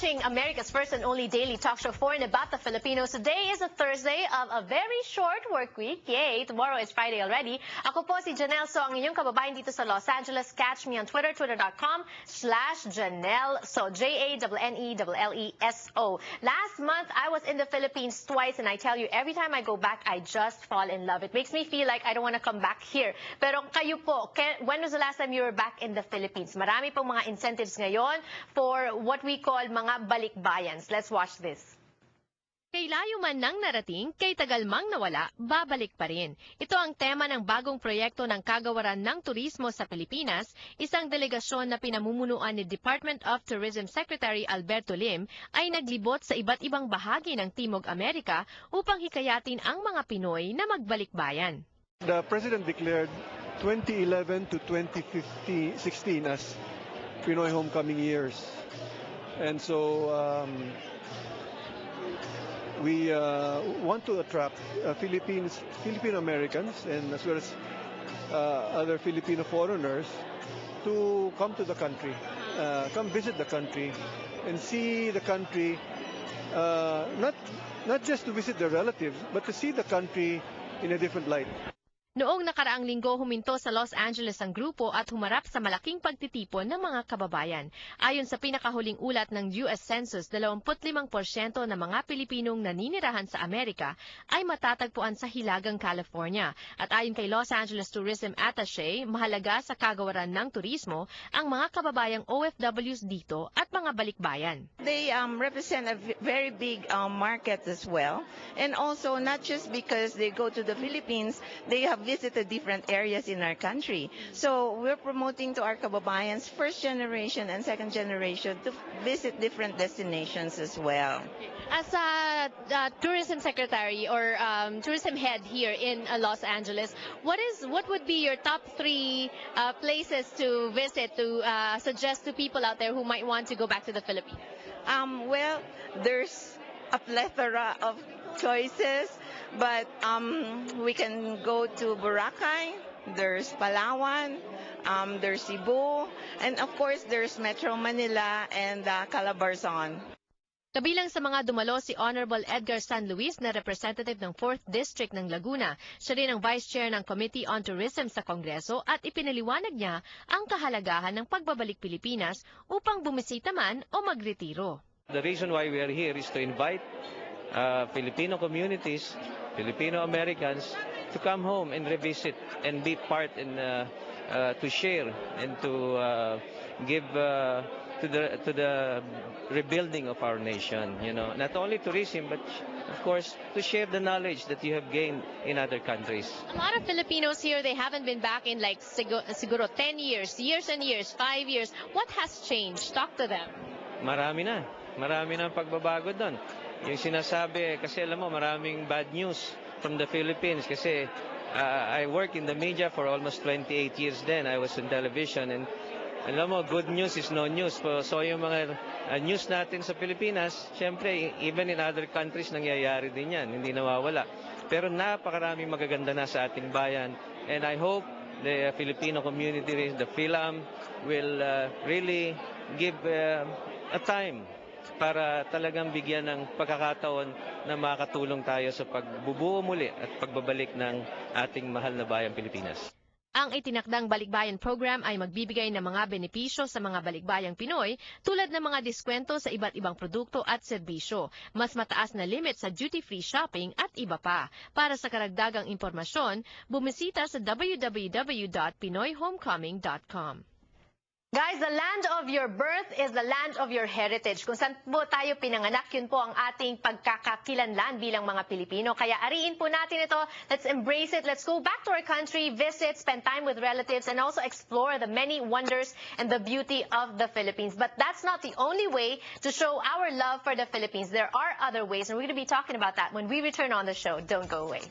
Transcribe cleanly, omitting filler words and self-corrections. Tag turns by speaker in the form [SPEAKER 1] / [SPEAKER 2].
[SPEAKER 1] watching America's first and only daily talk show for and about the Filipinos. Today is a Thursday of a very short work week. Yay! Tomorrow is Friday already. Ako po si Janelle So, ang inyong kababayan dito sa Los Angeles. Catch me on Twitter, twitter.com/Janelle So, JANNELLESO. Last month, I was in the Philippines twice, and I tell you, every time I go back, I just fall in love. It makes me feel like I don't want to come back here. Pero kayo po, when was the last time you were back in the Philippines? Marami pong mga incentives ngayon for what we call mga balikbayans. Let's watch this. Kay layo man nang narating, kay tagal mang nawala, babalik pa rin. Ito ang tema ng bagong proyekto ng Kagawaran ng Turismo sa Pilipinas, isang delegasyon na pinamumunuan ni Department of Tourism Secretary Alberto Lim ay naglibot sa iba't ibang bahagi ng Timog Amerika upang hikayatin ang mga Pinoy na magbalikbayan.
[SPEAKER 2] The President declared 2011 to 2016 as Pinoy homecoming years. And so we want to attract Filipino Americans and as well as other Filipino foreigners to come to the country, come visit the country and see the country, not just to visit their relatives, but to see the country in a different light.
[SPEAKER 1] Noong nakaraang linggo, huminto sa Los Angeles ang grupo at humarap sa malaking pagtitipon ng mga kababayan. Ayon sa pinakahuling ulat ng US Census, 25% ng mga Pilipinong naninirahan sa Amerika ay matatagpuan sa Hilagang California. At ayon kay Los Angeles Tourism Attaché, mahalaga sa kagawaran ng turismo ang mga kababayang OFWs dito at mga balikbayan.
[SPEAKER 3] They represent a very big market as well. And also, not just because they go to the Philippines, they have visited different areas in our country. So we're promoting to our kababayans, first generation and second generation, to visit different destinations as well.
[SPEAKER 1] As a tourism secretary or tourism head here in Los Angeles, what would be your top 3 places to visit to suggest to people out there who might want to go back to the Philippines?
[SPEAKER 3] Well, there's a plethora of choices, but we can go to Boracay, there's Palawan, there's Cebu, and of course there's Metro Manila and Calabarzon.
[SPEAKER 1] Kabilang sa mga dumalo si Honorable Edgar San Luis na representative ng 4th District ng Laguna. Siya rin ang Vice Chair ng Committee on Tourism sa Kongreso at ipinaliwanag niya ang kahalagahan ng pagbabalik Pilipinas upang bumisita man o magretiro.
[SPEAKER 4] The reason why we are here is to invite Filipino communities, Filipino Americans to come home and revisit and be part and to share and to give to the rebuilding of our nation. You know, not only tourism, but of course to share the knowledge that you have gained in other countries.
[SPEAKER 1] A lot of Filipinos here, they haven't been back in like siguro 10 years and years, 5 years. What has changed? Talk to them.
[SPEAKER 4] Marami na pagbabago doon. Yung sinasabi, kasi alam mo, maraming bad news from the Philippines kasi I work in the media for almost 28 years then. I was in television and alam mo, good news is no news. So yung mga news natin sa Pilipinas, syempre, even in other countries, nangyayari din yan. Hindi nawawala. Pero napakaraming magaganda na sa ating bayan. And I hope the Filipino community, the PhilAm, will really give a time para talagang bigyan ng pagkakataon na makatulong tayo sa pagbubuo muli at pagbabalik ng ating mahal na bayang Pilipinas.
[SPEAKER 1] Ang itinakdang balikbayan program ay magbibigay ng mga benepisyo sa mga balikbayang Pinoy tulad ng mga diskwento sa iba't ibang produkto at serbisyo, mas mataas na limit sa duty-free shopping at iba pa. Para sa karagdagang impormasyon, bumisita sa www.pinoyhomecoming.com. Guys, the land of your birth is the land of your heritage. Kung saan po tayo pinanganak, yun po ang ating pagkakakilanlan bilang mga Pilipino. Kaya ariin po natin ito. Let's embrace it. Let's go back to our country, visit, spend time with relatives, and also explore the many wonders and the beauty of the Philippines. But that's not the only way to show our love for the Philippines. There are other ways, and we're going to be talking about that when we return on the show. Don't go away.